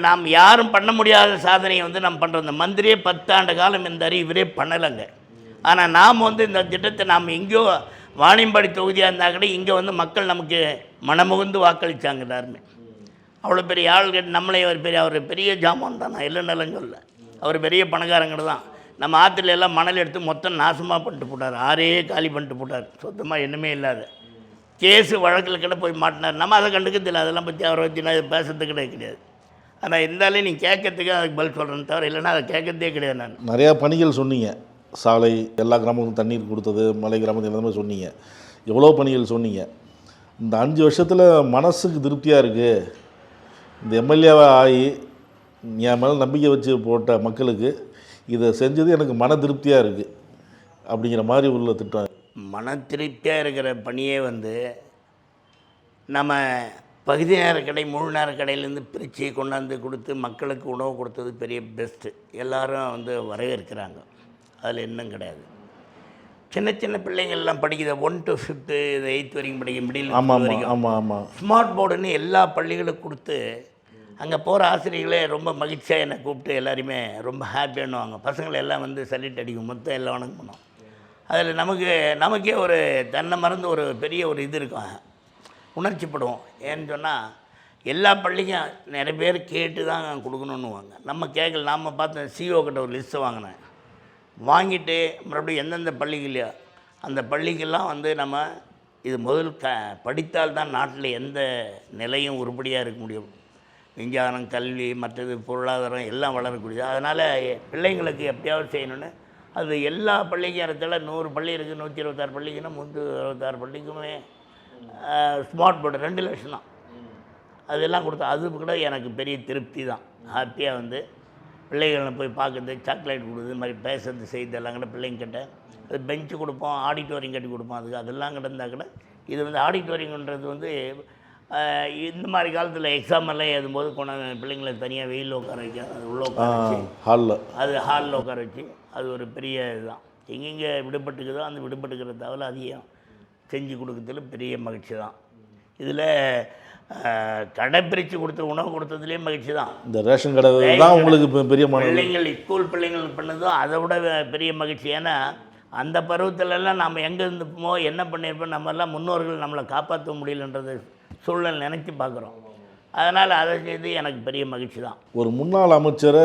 B: நாம் யாரும் பண்ண முடியாத சாதனையை வந்து நம்ம பண்ணுறோம். இந்த மந்திரியே 10 ஆண்டு காலம் இந்த இவரே பண்ணலைங்க. ஆனால் நாம் வந்து இந்த திட்டத்தை நாம் எங்கேயோ வாணியம்பாடி தொகுதியாக இருந்தால் கூட இங்கே வந்து மக்கள் நமக்கு மனமுகுந்து வாக்களித்தாங்க எல்லாருமே. அவ்வளோ பெரிய ஆள்கள் நம்மளே அவர் பெரிய ஜாமான் தான், நான் இல்லைன்னாலும் சொல்ல. அவர் பெரிய பணக்காரங்க தான். நம்ம ஆற்றுல எல்லாம் மணல் எடுத்து மொத்தம் நாசமாக பண்ணிட்டு போட்டார். ஆறையே காலி பண்ணிட்டு போட்டார். சொந்தமாக என்னமே இல்லாத கேஸு வழக்கில் கிட்ட போய் மாட்டினார். நம்ம அதை கண்டுக்கிறதில்லை. அதெல்லாம் பற்றி அவரை பற்றி நான் பேசுறது கிடையாது. ஆனால் இருந்தாலே நீ கேட்கறதுக்கு அதுக்கு பதில் சொல்கிறேன்னு தவிர இல்லைன்னா அதை கேட்கறதே கிடையாது. நான்
A: நிறையா பணிகள் சொன்னீங்க. சாலை, எல்லா கிராமங்களுக்கும் தண்ணீர் கொடுத்தது, மலை கிராமத்தில் எல்லாமே சொன்னீங்க. எவ்வளோ பணிகள் சொன்னீங்க. இந்த 5 வருஷத்தில் மனசுக்கு திருப்தியாக இருக்குது. இந்த எம்எல்ஏவாக ஆகி என் மேலே நம்பிக்கை வச்சு போட்ட மக்களுக்கு இதை செஞ்சது எனக்கு மன திருப்தியாக இருக்குது அப்படிங்கிற மாதிரி உள்ள திட்டம்.
B: மன திருப்தியாக இருக்கிற பணியே வந்து நம்ம பகுதி நேர கடை, முழு நேர கடையிலேருந்து பிரித்து கொண்டாந்து கொடுத்து மக்களுக்கு உணவு கொடுத்தது பெரிய பெஸ்ட்டு. எல்லோரும் வந்து வரவேற்கிறாங்க. அதில் இன்னும் கிடையாது. சின்ன சின்ன பிள்ளைங்கள்லாம் படிக்கிற 1 to 5th 8th வரைக்கும் படிக்க மிடில் வரைக்கும் ஸ்மார்ட் போர்டுன்னு எல்லா பள்ளிகளுக்கும் கொடுத்து அங்கே போகிற ஆசிரியர்களே ரொம்ப மகிழ்ச்சியாக என்னை கூப்பிட்டு எல்லாருமே ரொம்ப ஹாப்பியானுவாங்க. பசங்களை எல்லாம் வந்து சல்யூட் அடிக்கும், மொத்தம் எல்லாம் வணக்கம் பண்ணுவோம். அதில் நமக்கே ஒரு தன்னை மறந்து ஒரு பெரிய ஒரு இது இருக்கும், உணர்ச்சிப்படுவோம். ஏன்னு சொன்னால் எல்லா பள்ளிக்கும் நிறைய பேர் கேட்டு தான் கொடுக்கணுன்னுவாங்க. நம்ம கேட்கல. நாம் பார்த்த சிஓ கிட்ட ஒரு லிஸ்ட்டு வாங்கினேன். வாங்கிட்டு மறுபடியும் எந்தெந்த பள்ளிகளையோ அந்த பள்ளிக்கெல்லாம் வந்து நம்ம இது முதல் படித்தால்தான் நாட்டில் எந்த நிலையும் உருப்படியாக இருக்க முடியும். விஞ்ஞானம், கல்வி, மற்றது பொருளாதாரம் எல்லாம் வளரக்கூடியது. அதனால் பிள்ளைங்களுக்கு எப்படியாவது செய்யணுன்னு அது எல்லா பள்ளிக்காரத்தில் 100 பள்ளி இருக்குது, 126 பள்ளிக்குன்னா 126 பள்ளிக்குமே ஸ்மார்ட் போர்டு 2 லட்சம் தான். அதெல்லாம் கொடுத்தா அது கூட எனக்கு பெரிய திருப்தி தான். ஹாப்பியாக வந்து பிள்ளைகளை போய் பார்க்குறது, சாக்லேட் கொடுக்குறது, இது மாதிரி பேசுறது செய்து எல்லாம் கூட பிள்ளைங்கிட்ட அது பெஞ்சு கொடுப்போம், ஆடிட்டோரியம் கட்டி கொடுப்போம். அதெல்லாம் கிடந்தால் கூட இது வந்து ஆடிட்டோரியம்ன்றது வந்து இந்த மாதிரி காலத்தில் எக்ஸாம் எல்லாம் எழுதும்போது கொண்டாந்து பிள்ளைங்களை தனியாக வெயிலில் உட்கார வைக்க, அது உள்ளே உட்கார வச்சு ஹாலில் உட்கார வச்சு அது ஒரு பெரிய இதுதான். எங்கெங்கே விடுபட்டுக்குதோ அந்த விடுபட்டுக்கிற தவிர அதிகம் செஞ்சு கொடுக்கறதுல பெரிய மகிழ்ச்சி தான். இதில் கடை பிரித்து கொடுத்த உணவு கொடுத்ததுலேயே மகிழ்ச்சி தான். இந்த ரேஷன் கடை தான் உங்களுக்கு பெரிய பிள்ளைங்கள் ஸ்கூல் பிள்ளைங்கள் பண்ணதும் அதை விட பெரிய மகிழ்ச்சி. ஏன்னா அந்த பருவத்திலெல்லாம் நம்ம எங்கே இருந்துப்போமோ என்ன பண்ணியிருப்போம், நம்மெல்லாம் முன்னோர்கள் நம்மளை காப்பாற்ற முடியலன்றது சூழ்நிலை நினச்சி பார்க்குறோம். அதனால் அதை செய்து எனக்கு பெரிய மகிழ்ச்சி தான். ஒரு முன்னாள் அமைச்சரை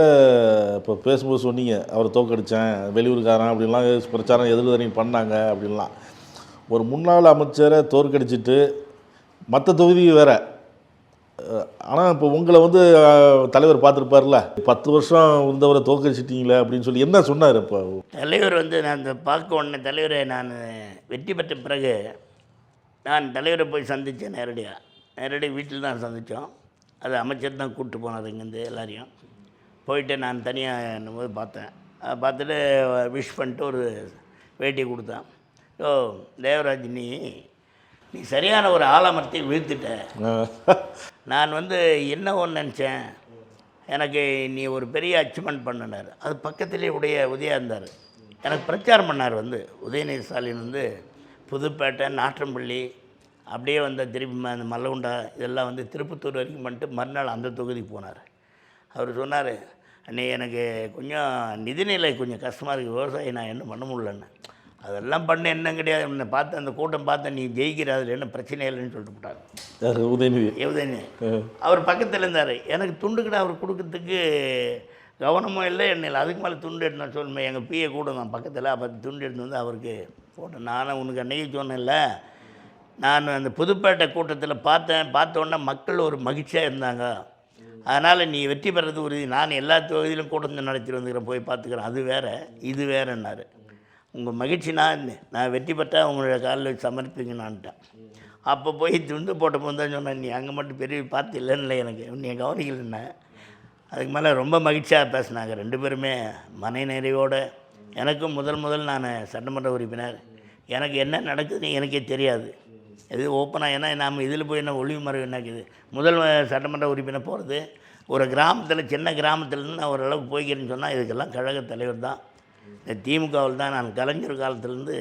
B: இப்போ பேசும்போது சொன்னீங்க, அவரை தோக்கடித்தேன், வெளியூருக்காரன் அப்படின்லாம் பிரச்சாரம் எதிர்தரணி பண்ணாங்க அப்படின்லாம். ஒரு முன்னாள் அமைச்சரை தோற்கடிச்சிட்டு மற்ற தொகுதி வேறு, ஆனால் இப்போ உங்களை வந்து தலைவர் பார்த்துருப்பார்ல, 10 வருஷம் இருந்தவரை தோற்கடிச்சிட்டிங்களே அப்படின்னு சொல்லி என்ன சொன்னார்? இப்போ தலைவர் வந்து நான் இந்த பார்க்க உடனே தலைவரை நான் வெற்றி பெற்ற பிறகு நான் தலைவரை போய் சந்தித்தேன். நேரடியாக வீட்டில் தான் சந்தித்தோம். அது அமைச்சர் தான் கூப்பிட்டு போனார் இங்கேருந்து எல்லாரையும். போயிட்டு நான் தனியாக என்னும்போது பார்த்தேன். பார்த்துட்டு விஷ் பண்ணிட்டு ஒரு வேட்டி கொடுத்தேன். ஸோ தேவராஜ், நீ சரியான ஒரு ஆலமரத்தை வீழ்த்திட்ட. நான் வந்து என்ன ஒன்று நினச்சேன், எனக்கு நீ ஒரு பெரிய அச்சீவ்மெண்ட் பண்ணினார். அது பக்கத்துலேயே உதயா இருந்தார். எனக்கு பிரச்சாரம் பண்ணார். வந்து உதயநிதி ஸ்டாலின் வந்து புதுப்பேட்டை, நாற்றம்பள்ளி அப்படியே வந்த திருப்பி அந்த மல்லகுண்டா இதெல்லாம் வந்து திருப்பத்தூர் வரைக்கும் பண்ணிட்டு மறுநாள் அந்த தொகுதிக்கு போனார். அவர் சொன்னார், அண்ணே எனக்கு கொஞ்சம் நிதிநிலை கொஞ்சம் கஷ்டமாக இருக்குது, விவசாயி நான் என்ன பண்ண முடியலன்னு. அதெல்லாம் பண்ண என்ன கிடையாது, என்னை பார்த்து அந்த கூட்டம் பார்த்து நீ ஜெயிக்கிற அதில் என்ன பிரச்சனை இல்லைன்னு சொல்லிட்டு போட்டார் உதயநிதி. அவர் பக்கத்தில் இருந்தார். எனக்கு துண்டுக்கிட்ட அவர் கொடுக்கறதுக்கு கவனமும் இல்லை, என்ன இல்லை. அதுக்கு மேலே துண்டு எடுத்து சொல்லுமே எங்கள் பிஏ கூட நான் பக்கத்தில் அப்போ துண்டு எடுத்து வந்து அவருக்கு போட்டேன். நானும் உனக்கு அன்றைக்கி சொன்னேன்ல, நான் அந்த புதுப்பேட்டை கூட்டத்தில் பார்த்தோன்னே மக்கள் ஒரு மகிழ்ச்சியாக இருந்தாங்க. அதனால் நீ வெற்றி பெறது உறுதி. நான் எல்லா தொகுதியிலும் கூட்டத்தை நடத்திட்டு வந்துக்கிறேன், போய் பார்த்துக்கிறேன். அது வேறு இது வேறுன்னாரு. உங்கள் மகிழ்ச்சி நான் வெற்றி பெற்றால் உங்களுடைய காலில் சமர்ப்பிங்கன்னான்ட்டேன். அப்போ போய் துண்டு போட்ட போது தான் சொன்னேன், நீ அங்கே மட்டும் பெரிய பார்த்து இல்லைன்னு எனக்கு நீ கவனிக்கலன்னு. அதுக்கு மேலே ரொம்ப மகிழ்ச்சியாக பேசினாங்க 2 பேருமே மன நிறைவோடு. எனக்கும் முதல் நான் சட்டமன்ற உறுப்பினர், எனக்கு என்ன நடக்குதுன்னு எனக்கே தெரியாது. இது ஓப்பனாக, ஏன்னா நாம் இதில் போய் என்ன ஒளிவு மறைவு என்னக்குது. முதல் சட்டமன்ற உறுப்பினர் போகிறது ஒரு கிராமத்தில், சின்ன கிராமத்துலேருந்து நான் ஓரளவுக்கு போய்க்கிறேன்னு சொன்னால் இதுக்கெல்லாம் கழக தலைவர் தான். இந்த திமுகவில் தான் நான் கலைஞர் காலத்துலேருந்து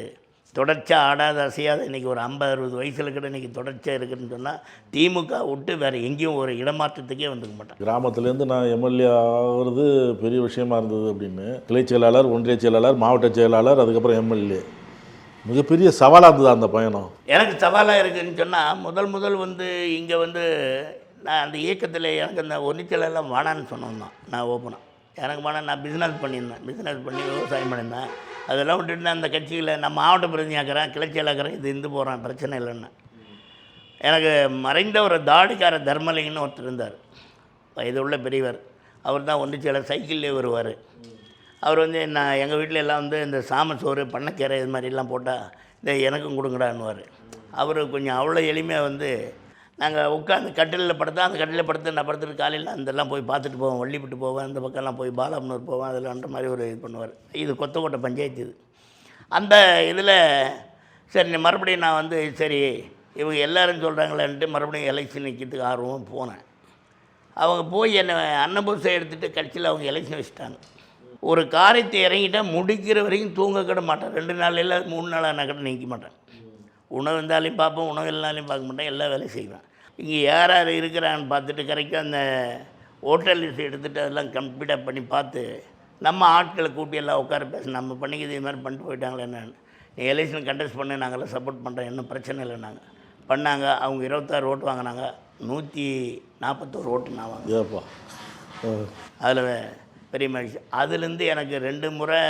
B: தொடர்ச்சியாக ஆடாத அசையாத இன்றைக்கி ஒரு 50-60 வயசில் கூட இன்றைக்கி தொடர்ச்சியாக இருக்குதுன்னு சொன்னால் திமுக விட்டு வேறு எங்கேயும் ஒரு இடமாற்றத்துக்கே வந்துக்க மாட்டேன். கிராமத்துலேருந்து நான் எம்எல்ஏ ஆகிறது பெரிய விஷயமா இருந்தது அப்படின்னு கிளை செயலாளர், ஒன்றிய செயலாளர், மாவட்ட செயலாளர், அதுக்கப்புறம் எம்எல்ஏ. மிகப்பெரிய சவாலாக இருந்தது அந்த பயணம். எனக்கு சவாலாக இருக்குதுன்னு சொன்னால் முதல் வந்து இங்கே வந்து நான் அந்த இயக்கத்தில் எனக்கு அந்த ஒன்றிச்சலெல்லாம் வானான்னு சொன்னோம் தான். நான் ஓப்பனாக எனக்கு வேணாம், நான் பிஸ்னஸ் பண்ணி விவசாயம் பண்ணியிருந்தேன். அதெல்லாம் விட்டுட்டு அந்த கட்சியில் நான் மாவட்ட பிரதிநிதியாக்கிறேன், கிளர்ச்சியாளக்கிறேன், இது இருந்து போகிறேன், பிரச்சனை இல்லைன்னு. எனக்கு மறைந்த ஒரு தாடிக்கார தர்மலிங்கன்னு ஒருத்தர் இருந்தார், வயது உள்ள பெரியவர். அவர் தான் ஒன்றிச்செயலர், சைக்கிள்லேயே வருவார். அவர் வந்து நான் எங்கள் வீட்டில் எல்லாம் வந்து இந்த சாமச்சோறு, பண்ணக்கீரை இது மாதிரிலாம் போட்டால் இந்த எனக்கும் கொடுங்கடான்னுவார். அவர் கொஞ்சம் அவ்வளோ எளிமையாக வந்து நாங்கள் உட்காந்து கட்டிலில் படுத்தா அந்த கட்டிலில் படுத்து நான் படுத்துட்டு காலையில் அதெல்லாம் போய் பார்த்துட்டு போவேன், வள்ளிப்பட்டு போவேன், அந்த பக்கம்லாம் போய் பாலாமனூர் போவேன். அதில்ன்ற மாதிரி ஒரு இது பண்ணுவார். இது கொத்தக்கோட்டை பஞ்சாயத்து. இது அந்த இதில் சரி மறுபடியும் நான் வந்து சரி இவங்க எல்லோரும் சொல்கிறாங்களேன்ட்டு மறுபடியும் எலெக்ஷன் நிற்கிறதுக்கு ஆர்வம் போனேன். அவங்க போய் என்னை அன்னபூசை எடுத்துகிட்டு கட்சியில் அவங்க எலெக்ஷன் வச்சுட்டாங்க. ஒரு காரியத்தை இறங்கிட்டால் முடிக்கிற வரைக்கும் தூங்க கூட மாட்டேன். 2 நாள் இல்லை 3 நாளாக நான் கூட நிற்க மாட்டேன். உணவு இருந்தாலையும் பார்ப்பேன், உணவு இல்லைனாலையும் பார்க்க மாட்டேன், எல்லா வேலையும் செய்வேன். இங்கே யார் யார் இருக்கிறான்னு பார்த்துட்டு கரெக்டாக அந்த ஹோட்டல் லிஸ்ட் எடுத்துகிட்டு அதெல்லாம் கம்ப்ளீட்டாக பண்ணி பார்த்து நம்ம ஆட்களை கூட்டி எல்லாம் உட்கார பேச நம்ம பண்ணிக்கிறது இது மாதிரி பண்ணிட்டு போயிட்டாங்களே என்னன்னு. நீ எலெக்ஷன் கண்டெஸ்ட் பண்ண நாங்கள்லாம் சப்போர்ட் பண்ணுறோம், என்ன பிரச்சனை இல்லை. நாங்கள் பண்ணாங்க. அவங்க 26 ஓட்டு வாங்கினாங்க, 141 ஓட்டு நான் வாங்க. அதில் பெரிய மகிழ்ச்சி. அதுலேருந்து எனக்கு 2 முறை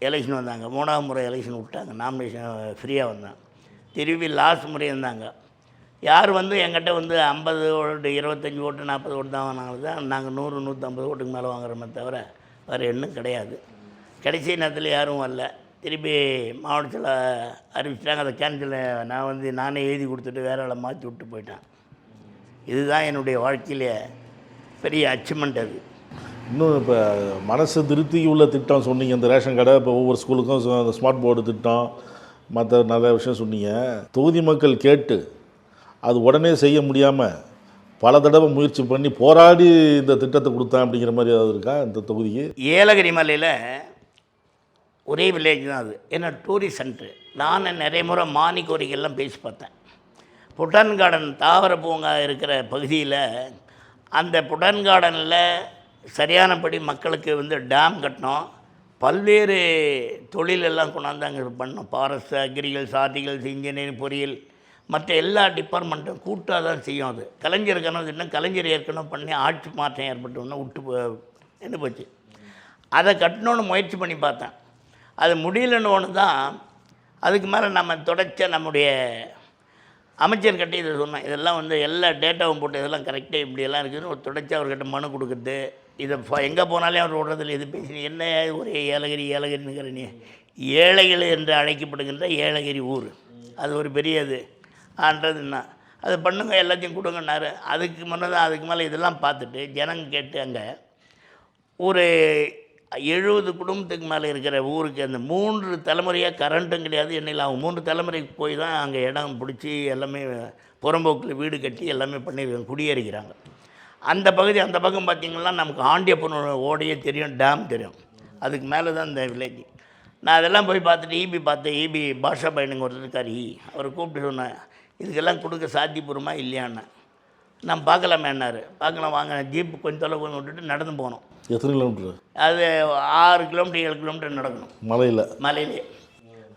B: எலெக்ஷன் வந்தாங்க, 3ஆவது முறை எலெக்ஷன் விட்டாங்க, நாமினேஷன் ஃப்ரீயாக வந்தாங்க. திருப்பி லாஸ்ட் முறை இருந்தாங்க. யார் வந்து எங்கிட்ட வந்து 50 ஓட்டு 25 ஓட்டு 40 ஓட்டு தான் வாங்கினாங்க தான் நாங்கள் 100 150 ஓட்டுக்கு மேலே வாங்குறோமே தவிர வேறு இன்னும் கிடையாது. கடைசி நேரத்தில் யாரும் வரல. திருப்பி மாவட்டத்தில் அறிவிச்சிட்டாங்க, அதை கேன்சல். நான் வந்து நானே எழுதி கொடுத்துட்டு வேற ஆளை மாற்றி விட்டு போயிட்டேன். இதுதான் என்னுடைய வாழ்க்கையிலே பெரிய அச்சீவ்மெண்ட். அது
A: இன்னும் இப்போ மனசு திருப்தி உள்ள திட்டம் சொன்னீங்க. இந்த ரேஷன் கடை, இப்போ ஒவ்வொரு ஸ்கூலுக்கும் ஸ்மார்ட் போர்டு திட்டம், மற்ற நிறைய விஷயம் சொன்னீங்க. தொகுதி மக்கள் கேட்டு அது உடனே செய்ய முடியாமல் பல தடவை முயற்சி பண்ணி போராடி இந்த திட்டத்தை கொடுத்தேன் அப்படிங்கிற மாதிரி ஏதாவது இருக்கா இந்த தொகுதிக்கு?
B: ஏலகிரி மலையில் ஒரே வில்லேஜ் தான் அது. ஏன்னா டூரிஸ்ட் சென்ட்ரு. நான் நிறைய முறை மானி கோரிக்கைலாம் பேசி பார்த்தேன். புட்டன் கார்டன் தாவர பூங்கா இருக்கிற பகுதியில், அந்த புட்டன் கார்டனில் சரியானபடி மக்களுக்கு வந்து டேம் கட்டினோம். பல்வேறு தொழிலெல்லாம் கொண்டாந்து அங்கே பண்ணோம். ஃபாரஸ்ட், அக்ரிகல்ஸ், ஆர்டிகல்ஸ், இன்ஜினியரிங், பொறியியல், மற்ற எல்லா டிபார்ட்மெண்ட்டும் கூட்டாக தான் செய்யும். அது கலைஞர் கனவு திட்டம், கலைஞர் ஏற்கனவே பண்ணி ஆட்சி மாற்றம் ஏற்பட்டோன்னா நின்று போச்சு. அதை கட்டணுன்னு முயற்சி பண்ணி பார்த்தேன். அது முடியலன்னு ஒன்று தான். அதுக்கு மேலே நம்ம தொடர்ச்ச நம்முடைய அமைச்சர்கிட்ட இதை சொன்னேன். இதெல்லாம் வந்து எல்லா டேட்டாவும் போட்டு இதெல்லாம் கரெக்டாக இப்படியெல்லாம் இருக்குதுன்னு ஒரு தொடர்ச்சி அவர்கிட்ட மனு கொடுக்குறது. இதை எங்கே போனாலே அவர் விடுறதில்ல. இது பேசி என்ன ஒரு ஏலகிரிங்கிற நீ, ஏழைகள் என்று அழைக்கப்படுகின்ற ஏலகிரி ஊர், அது ஒரு பெரியது ஆன்றதுன்னா அது பண்ணுங்க, எல்லாத்தையும் கொடுங்கன்னாரு. அதுக்கு முன்னே தான் அதுக்கு மேலே இதெல்லாம் பார்த்துட்டு ஜனங்க கேட்டு அங்கே ஒரு 70 குடும்பத்துக்கு மேலே இருக்கிற ஊருக்கு அந்த 3 தலைமுறையாக கரண்ட்டும் கிடையாது, எண்ணெயில் அவங்க 3 தலைமுறைக்கு போய் தான் அங்கே இடம் பிடிச்சி எல்லாமே புறம்போக்கில் வீடு கட்டி எல்லாமே பண்ணியிருக்காங்க, குடியேறிக்கிறாங்க. அந்த பகுதி அந்த பக்கம் பார்த்திங்கன்னா நமக்கு ஆண்டியப்பனோட ஓடையே தெரியும், டேம் தெரியும். அதுக்கு மேலே தான் இந்த வில்லேஜ். நான் அதெல்லாம் போய் பார்த்துட்டு ஈபி பார்த்தேன். ஈபி பாஷா பையனுங்க ஒருத்தர் இருக்கார், அவரை கூப்பிட்டு சொன்னேன், இதுக்கெல்லாம் கொடுக்க சாத்தியபூர்வமா இல்லையான்னு. நான் பார்க்கலாமேன்னாரு. பார்க்கலாம் வாங்க. ஜீப்பு கொஞ்சம் தொலை கொஞ்சம் விட்டுட்டு நடந்து போனோம்.
A: எத்தனை கிலோமீட்டர்?
B: அது 6 கிலோமீட்டர் 7 கிலோமீட்டர் நடக்கணும் மலையிலே.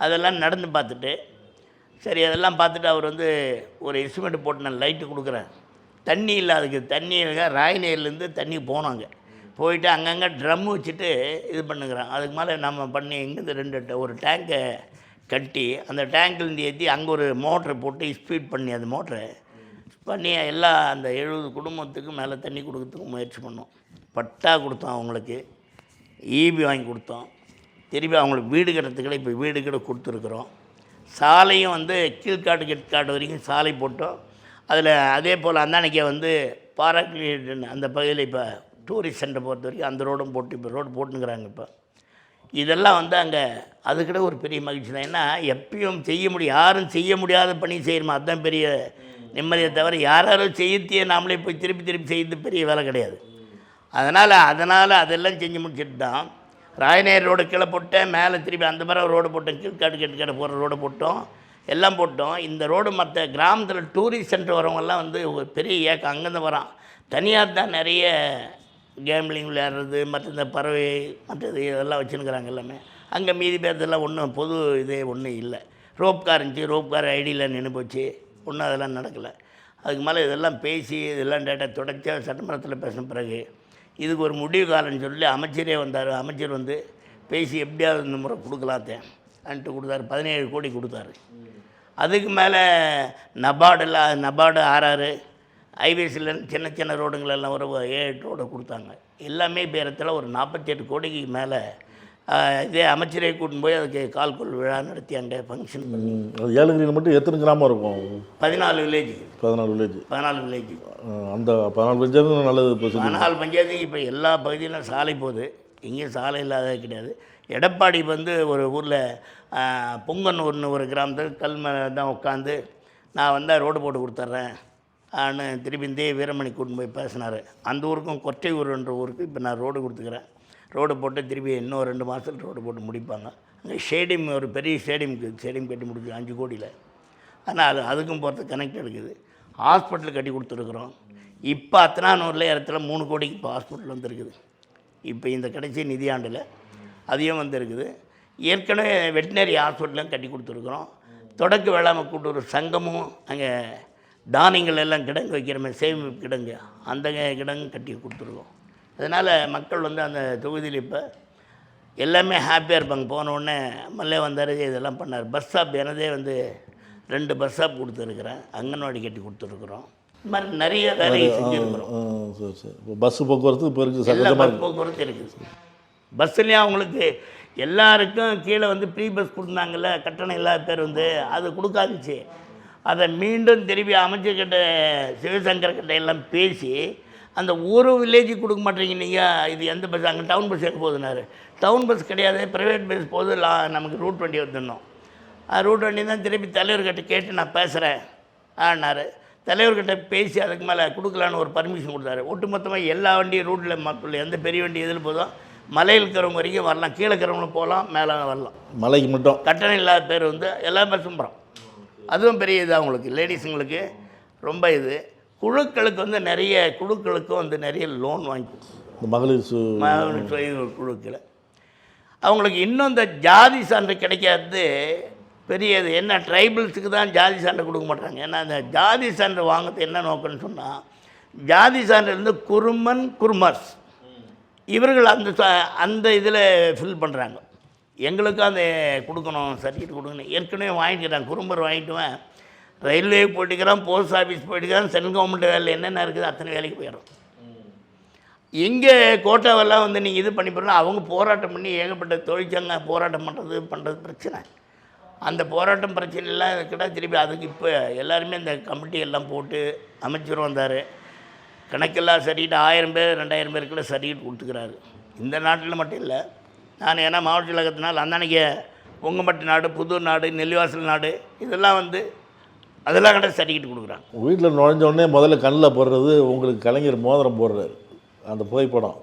B: அதெல்லாம் நடந்து பார்த்துட்டு சரி அதெல்லாம் பார்த்துட்டு அவர் வந்து ஒரு எஸ்டிமேட் போட்டு நான் லைட்டு கொடுக்குறேன். தண்ணி இல்லை, அதுக்கு தண்ணி ராயநேர்லேருந்து தண்ணி போனாங்க. போயிட்டு அங்கங்கே ட்ரம் வச்சுட்டு இது பண்ணுங்கிறாங்க. அதுக்கு மேலே நம்ம பண்ணி இங்கேருந்து ஒரு டேங்கை கட்டி அந்த டேங்க்லேருந்து ஏற்றி அங்கே ஒரு மோட்டரை போட்டு ஸ்பீட் பண்ணி அந்த மோட்டரை பண்ணி எல்லா அந்த 70 குடும்பத்துக்கு மேலே தண்ணி கொடுக்கறதுக்கு முயற்சி பண்ணோம். பட்டா கொடுத்தோம், அவங்களுக்கு ஈபி வாங்கி கொடுத்தோம். திருப்பி அவங்களுக்கு வீடு கட்டுறதுக்கு இப்போ வீடு கூட கொடுத்துருக்குறோம். சாலையும் வந்து கீழ்காட்டு கெட்காடு வரைக்கும் சாலை போட்டோம். அதில் அதே போல் அந்தானிக்கே வந்து பாராக்ளின் அந்த பகுதியில் இப்போ டூரிஸ்ட் சென்டர் பொறுத்த வரைக்கும் அந்த ரோடும் போட்டு இப்போ ரோடு போட்டுங்கிறாங்க. இப்போ இதெல்லாம் வந்து அங்கே அது கூட ஒரு பெரிய மகிழ்ச்சி தான். ஏன்னா எப்பயும் செய்ய முடியும், யாரும் செய்ய முடியாத பணி செய்யணுமா, அதுதான் பெரிய நிம்மதியை தவிர யாரும் செய்யத்தையே நாமளே போய் திருப்பி செய்யறது பெரிய வேலை கிடையாது. அதனால் அதெல்லாம் செஞ்சு முடிச்சுட்டு தான் ராயநேர் ரோடு கீழே போட்டேன், மேலே திருப்பி அந்த மாதிரி ரோடு போட்டோம், கீழ்காடு கெட்டுக்காடு போகிற ரோடு போட்டோம், எல்லாம் போட்டோம். இந்த ரோடு மற்ற கிராமத்தில் டூரிஸ்ட் சென்டர் வரவங்கெல்லாம் வந்து ஒரு பெரிய ஏக்கம் அங்கேருந்து வரான். தனியார் தான் நிறைய கேம்லிங் விளையாடுறது, மற்ற இந்த பறவை மற்றது இதெல்லாம் வச்சுருக்கிறாங்க எல்லாமே. அங்கே மீதி பேர்தெல்லாம் ஒன்றும் பொது இதே ஒன்றும் இல்லை. ரோப் கார் இருந்துச்சு, ரோப் கார் ஐடியில் நின்று போச்சு, ஒன்றும் அதெல்லாம் நடக்கலை. அதுக்கு மேலே இதெல்லாம் பேசி இதெல்லாம் டேட்டா தொடர்ச்சியாக சட்டமன்றத்தில் பேசின பிறகு இதுக்கு ஒரு முடிவு காலம்னு சொல்லி அமைச்சரே வந்தார். அமைச்சர் வந்து பேசி எப்படியாவது இந்த முறை கொடுக்கலாத்தேன் அன்ட்டு கொடுத்தாரு. 17 கோடி கொடுத்தாரு. அதுக்கு மேலே நபார்டு ஆர்ஆர் ஹைவேஸில் சின்ன ரோடுங்களெல்லாம் ஒரு 7 ரோடு கொடுத்தாங்க. எல்லாமே பேரத்தில் ஒரு 48 கோடிக்கு மேலே இதே அமைச்சரே கூட்டின்னு போய் அதுக்கு கால்கோள் விழா நடத்தி அங்கே ஃபங்க்ஷன் பண்ணி.
A: ஏலகிரியில் மட்டும் எத்தனை கிராமம் இருக்கும்?
B: 14 வில்லேஜ்.
A: 14 வில்லேஜ். அந்த 14 பஞ்சாயத்து நல்லது. இப்போ
B: 14 பஞ்சாயத்துக்கு இப்போ எல்லா பகுதியிலும் சாலை போகுது. இங்கேயும் சாலை இல்லாத கிடையாது. எடப்பாடி வந்து ஒரு ஊரில் பொங்கனூர்னு ஒரு கிராமத்தில் கல்ம தான் உட்காந்து நான் வந்தால் ரோடு போட்டு கொடுத்துட்றேன் ஆன்னு திருப்பி இந்தே வீரமணி கூட்டின்னு போய் பேசினார். அந்த ஊருக்கும் கொற்றையூர்ன்ற ஊருக்கு இப்போ நான் ரோடு கொடுத்துக்கிறேன். ரோடு போட்டு திருப்பி இன்னும் 2 மாதத்தில் ரோடு போட்டு முடிப்பாங்க. அங்கே ஸ்டேடியம் ஒரு பெரிய ஸ்டேடியம் கட்டி முடிச்சு 5 கோடியில். ஆனால் அதுக்கும் போகிறது கனெக்ட் இருக்குது. ஹாஸ்பிட்டல் கட்டி கொடுத்துருக்குறோம். இப்போ அத்தனானூரில் இடத்துல 3 கோடிக்கு இப்போ ஹாஸ்பிட்டல் வந்துருக்குது. இப்போ இந்த கடைசி நிதியாண்டில் அதையும் வந்துருக்குது. ஏற்கனவே வெட்டினரி ஹாஸ்பிட்டலும் கட்டி கொடுத்துருக்குறோம். தொடக்க வேளாண்மை கூட்டுறவு சங்கமும் அங்கே தானியங்கள் எல்லாம் கிடங்கு வைக்கிற மாதிரி சேமிப்பு கிடங்கு அந்த கிடங்கு கட்டி கொடுத்துருக்கோம். அதனால் மக்கள் வந்து அந்த தொகுதியில் இப்போ எல்லாமே ஹாப்பியாக இருப்பாங்க. போன உடனே எம்எல்ஏ வந்தார், இதெல்லாம் பண்ணார். பஸ் ஸ்டாப் எனதே வந்து 2 பஸ் ஸ்டாப் கொடுத்துருக்குறேன், அங்கன்வாடி கட்டி கொடுத்துருக்குறோம். இந்த மாதிரி நிறைய வேலையை செஞ்சுருக்குறோம்.
A: சரி சரி. இப்போ பஸ்ஸு போக்குவரத்து இப்போ இருக்குது,
B: எல்லா
A: சகஜமாக
B: பஸ் போக்குவரத்து இருக்குது. பஸ்ஸுலேயும் அவங்களுக்கு எல்லாருக்கும் கீழே வந்து ப்ரீ பஸ் கொடுத்தாங்கல்ல, கட்டணம் இல்லாத பேர் வந்து அது கொடுக்காதுச்சு. அதை மீண்டும் திருப்பி அமைச்சர்கிட்ட சிவசங்கர் கிட்ட எல்லாம் பேசி அந்த ஒரு வில்லேஜுக்கு கொடுக்க மாட்டேங்க நீங்கள், இது எந்த பஸ், அங்கே டவுன் பஸ் எங்கே போகுதுனாரு. டவுன் பஸ் கிடையாது, ப்ரைவேட் பஸ் போகுது, நமக்கு ரூட் வண்டி வந்துடணும். ரூட் வண்டி தான் திருப்பி தலைவர்கிட்ட கேட்டு நான் பேசுகிறேன் ஆனார். தலைவர்கிட்ட பேசி அதுக்கு மேலே கொடுக்கலான்னு ஒரு பர்மிஷன் கொடுத்தாரு. ஒட்டுமொத்தமாக எல்லா வண்டியும் ரூட்டில் மக்கள் எந்த பெரிய வண்டி எதில் போதும் மலையில் இருக்கிறவங்க வரைக்கும் வரலாம், கீழே இருக்கிறவங்களும் போகலாம், மேலே வரலாம்.
A: மலைக்கு மட்டும்
B: கட்டணம் இல்லாத பேர் வந்து எல்லா பஸ்ஸும் போகிறோம். அதுவும் பெரிய இது அவங்களுக்கு, லேடிஸுங்களுக்கு ரொம்ப இது. குழுக்களுக்கு வந்து நிறைய குழுக்களுக்கும் வந்து நிறைய லோன் வாங்கி
A: இந்த மகளிர்
B: குழுக்களை அவங்களுக்கு இன்னும் இந்த ஜாதி சான்று கிடைக்காது பெரிய இது. என்ன ட்ரைபிள்ஸுக்கு தான் ஜாதி சான்று கொடுக்க மாட்டாங்க. ஏன்னா அந்த ஜாதி சான்று வாங்கிறது என்ன நோக்கம்னு சொன்னால், ஜாதி சான்று இருந்து குருமன் குருமர்ஸ் இவர்கள் அந்த இதில் ஃபில் பண்ணுறாங்க. எங்களுக்கும் அந்த கொடுக்கணும், சர்டிஃபிகேட் கொடுக்கணும். ஏற்கனவே வாங்கிக்கிறாங்க, குறும்பர் வாங்கிட்டுவேன், ரயில்வே போயிட்டுக்கிறான், போஸ்ட் ஆஃபீஸ் போயிட்டுக்கிறான், சென்ட்ரல் கவர்மெண்ட் வேலை என்னென்ன இருக்குது அத்தனை வேலைக்கு போயிடும். இங்கே கோட்டாவெல்லாம் வந்து நீங்கள் இது பண்ணி போனால் அவங்க போராட்டம் பண்ணி ஏகப்பட்ட தொழிற்சங்க போராட்டம் பண்ணுறது பிரச்சனை. அந்த போராட்டம் பிரச்சனைலாம் கிட்ட திருப்பி அதுக்கு இப்போ எல்லாருமே இந்த கமிட்டி எல்லாம் போட்டு அமைச்சர் வந்தார், கணக்கெல்லாம் சர்டிஃபிகேட் 1000 பேர் 2000 பேருக்குள்ள சர்டிஃபிகேட் கொடுத்துக்கிறாரு. இந்த நாட்டில் மட்டும் இல்லை, நான் ஏன்னா மாவட்ட கழகத்தினால் அன்னைக்கு பொங்கம்பட்டு நாடு, புதூர் நாடு, நெல்லிவாசல் நாடு இதெல்லாம் வந்து அதெல்லாம் கிட்ட சர்டிஃபிகேட் கொடுக்குறாங்க.
A: வீட்டில் நுழைஞ்ச உடனே முதல்ல கண்ணில் போடுறது உங்களுக்கு கலைஞர் மோதிரம் போடுறாரு, அந்த புகைப்படம்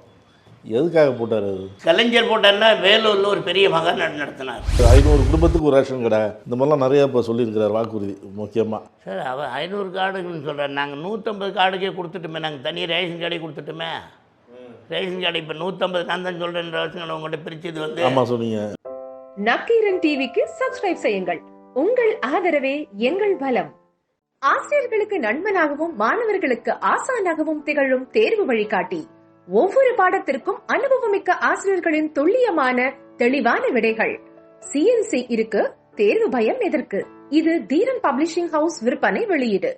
A: எதுக்காக போட்டார்? அது
B: கலைஞர் போட்டார்னா வேலூரில் ஒரு பெரிய மகாநாடு நடத்தினார்.
A: 500 குடும்பத்துக்கு ஒரு ரேஷன் கடை, இந்த மாதிரிலாம் நிறையா இப்போ சொல்லியிருக்கிறார் வாக்குறுதி. முக்கியமாக
B: சார் அவர் 500 கார்டுன்னு சொல்கிறார். நாங்கள் 150 கார்டுக்கே கொடுத்துட்டோமே, நாங்கள் தனி ரேஷன் கார்டே கொடுத்துட்டோமே. ரேஷன் கார்டு இப்போ 150 நான் தான் சொல்கிறேன், ரேஷன் கார்டு உங்கள்கிட்ட பிரிச்சது வந்து.
A: ஆமாம் சொன்னீங்க.
G: நக்கீரன் டிவிக்கு சப்ஸ்கிரைப் செய்யுங்கள். உங்கள் ஆதரவே எங்கள் பலம். ஆசிரியர்களுக்கு நண்பனாகவும் மாணவர்களுக்கு ஆசானாகவும் திகழும் தேர்வு வழிகாட்டி. ஒவ்வொரு பாடத்திற்கும் அனுபவமிக்க ஆசிரியர்களின் துல்லியமான தெளிவான விடைகள். CNC இருக்கு, தேர்வு பயம் எதற்கு? இது தீரன் பப்ளிஷிங் ஹவுஸ் விற்பனை வெளியீடு.